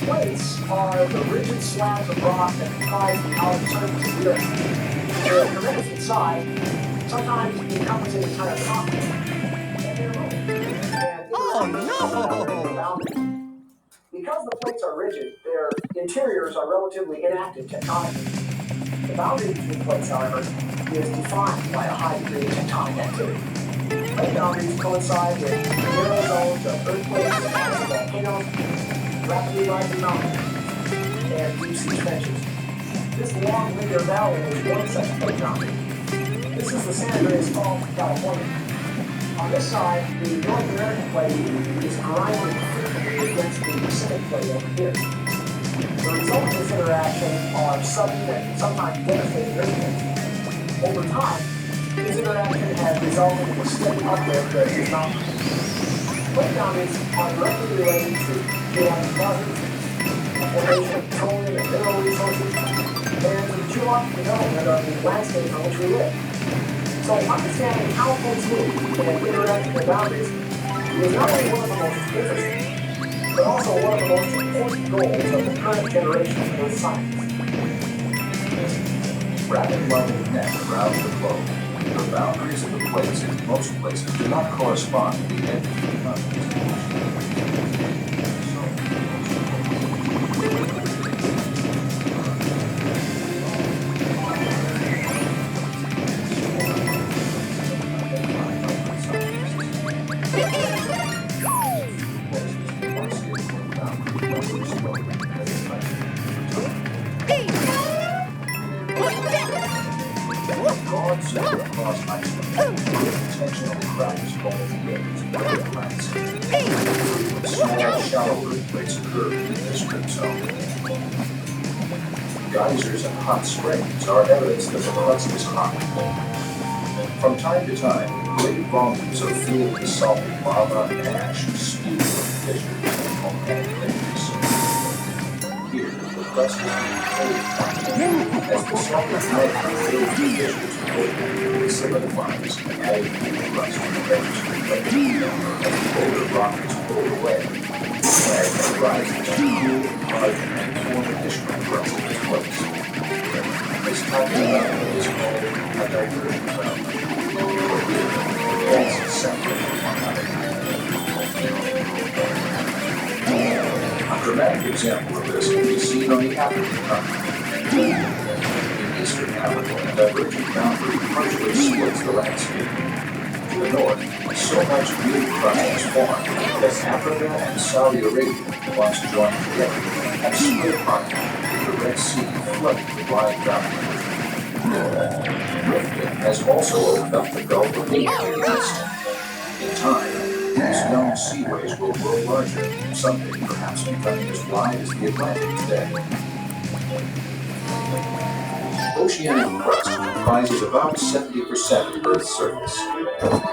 Plates are the rigid slabs of rock that comprise the outer surface of the Earth. They're tremendous in size, sometimes encompass an entire continent. Oh no! Because the plates are rigid, their interiors are relatively inactive tectonically. The boundary between plates, however, is defined by a high degree of tectonic activity. Plate boundaries coincide with narrow zones of earthquakes, volcanoes, rapidly rising mountains, and deep sea trenches. This long linear valley is one such plate boundary. This is the San Andreas Fault of California. On this side, the North American plate is grinding frequently against the Pacific plate over here. The results of this interaction are sudden and sometimes devastating earthquakes. Over time, this interaction has resulted in a steady uplift of these mountains. Plate boundaries are directly related to geologic deposits, the formation of petroleum and mineral resources, and to the geologic development of the landscape on which we live. So understanding how plates move and interact with their boundaries is not only one of the most interesting, but also one of the most important goals of the current generation of earth science. Rapid lightning net around the globe. The boundaries of the plates in most places do not correspond to the edges of the continents. Across Iceland, intentional cracks fall the edges of the landscape. Small, shallow earthquakes occur in this strip zone. Geysers and hot springs are evidence that the crust is hot. From time to time, great volumes of fluid salty lava and ash spew from fissures and volcanic layers. Here, the crust is being cold as the salty magma fills the fissures. It solidifies, adding to the crust to the edges of the plate. As the older rock is pulled away, magma rises to cool, harden, and form additional crust in its place. This type of development is called a divergent development. Faults separate from one another. A dramatic example of this can be seen on the African continent. Eastern Africa, a divergent boundary partially splits the landscape. To the north, so much new crust is formed that Africa and Saudi Arabia, once joined together, have split apart, with the Red Sea flooding the wide valley. Drifting has also opened up the Gulf of Aden to the east. In time, these known seaways will grow larger, someday perhaps becoming as wide as the Atlantic today. Oceanic crust comprises about 70% of Earth's surface.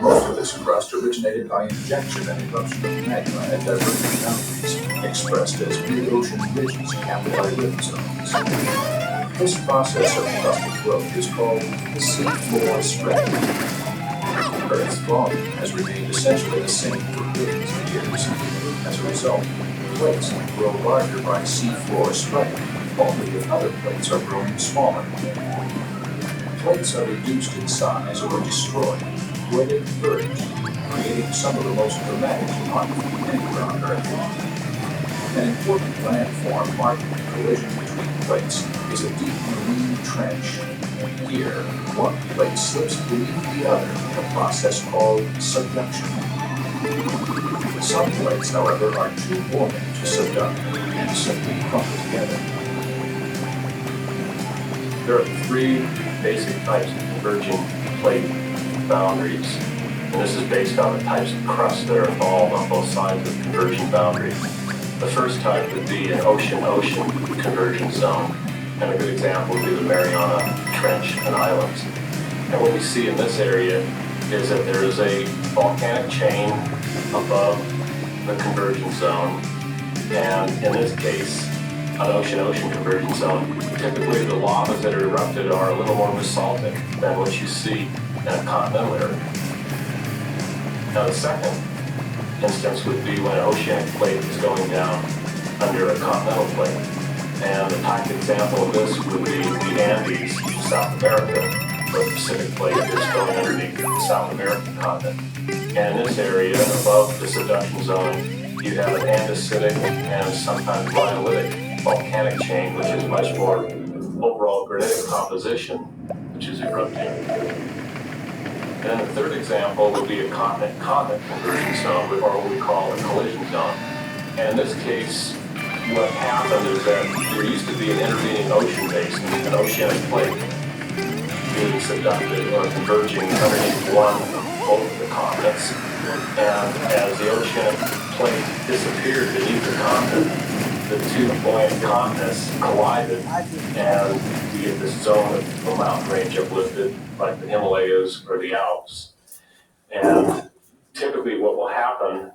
Most of this crust originated by injection and eruption of magma at divergent boundaries, expressed as mid-ocean ridges capped by rim zones. This process of crustal growth is called the seafloor spread. Earth's volume has remained essentially the same for billions of years. As a result, plates grow larger by seafloor spreading, only if other plates are growing smaller. Plates are reduced in size or destroyed where they converge, creating some of the most dramatic topography anywhere on Earth. An important landform marking the collision between plates is a deep marine trench. Here, one plate slips beneath the other in a process called subduction. Some plates, however, are too buoyant to subduct and simply crumple together. There are three basic types of converging plate boundaries, and this is based on the types of crusts that are involved on both sides of the converging boundary. The first type would be an ocean-ocean convergence zone, and a good example would be the Mariana Trench and Islands. And what we see in this area is that there is a volcanic chain above the convergence zone, and in this case, an ocean-ocean convergence zone. Typically, the lavas that are erupted are a little more basaltic than what you see in a continental area. Now, the second instance would be when an oceanic plate is going down under a continental plate. And the type example of this would be the Andes, South America, where the Pacific plate is going underneath the South American continent. And in this area, above the subduction zone, you have an andesitic and sometimes rhyolitic volcanic chain, which is much more overall granitic composition, which is erupting. And the third example would be a continent-continent convergence zone, or what we call a collision zone. And in this case, what happened is that there used to be an intervening ocean basin, an oceanic plate, being subducted or converging underneath one or both of the continents. And as the oceanic plate disappeared beneath the continent, the two buoyant continents collided, and you get this zone of a mountain range uplifted, like the Himalayas or the Alps. And typically what will happen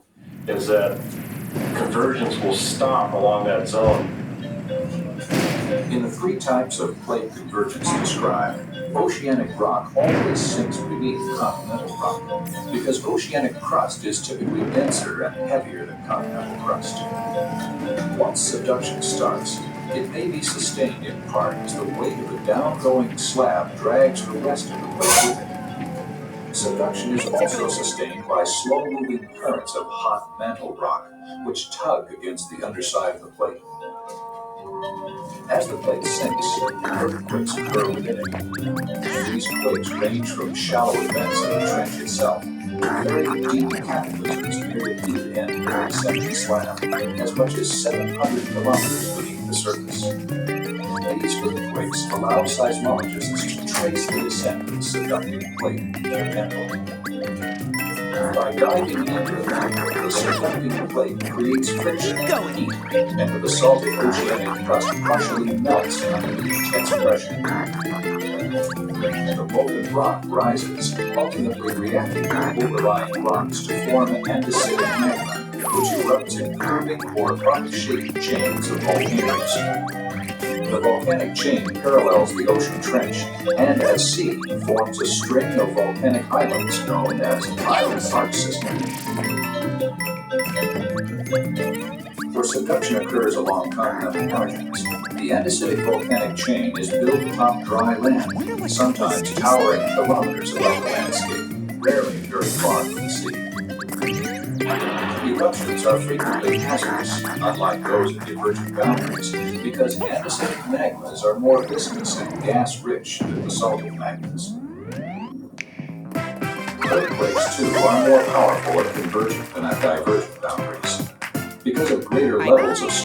is that convergence will stop along that zone. In the three types of plate convergence described, oceanic rock always sinks beneath continental rock because oceanic crust is typically denser and heavier than continental crust. Once subduction starts, it may be sustained in part as the weight of the downgoing slab drags the rest of the plate with it. Subduction is also sustained by slow-moving currents of hot mantle rock, which tug against the underside of the plate. As the plate sinks, earthquakes occur within it. These quakes range from shallow events in the trench itself to very deep cataclysms near the deep end of the descending slab, as much as 700 kilometers beneath the surface. These earthquakes allow seismologists to trace the descent of the subducting plate to the mantle. By diving into the subducting plate creates friction and heat, and the basaltic oceanic crust partially melts under the intense pressure. The molten rock rises, ultimately reacting with overlying rocks to form an andesitic magma, which erupts in curving or rock-shaped chains of volcanoes. The volcanic chain parallels the ocean trench, and at sea forms a string of volcanic islands known as Island Arc System. Where subduction occurs along continental margins, the andesitic volcanic chain is built atop dry land, sometimes towering kilometers above the landscape, rarely very far from the sea. Eruptions are frequently hazardous, unlike those at divergent boundaries, because andesitic magmas are more viscous and gas-rich than basaltic magmas. Earthquakes, too, are more powerful at convergent than at divergent boundaries. Because of greater levels of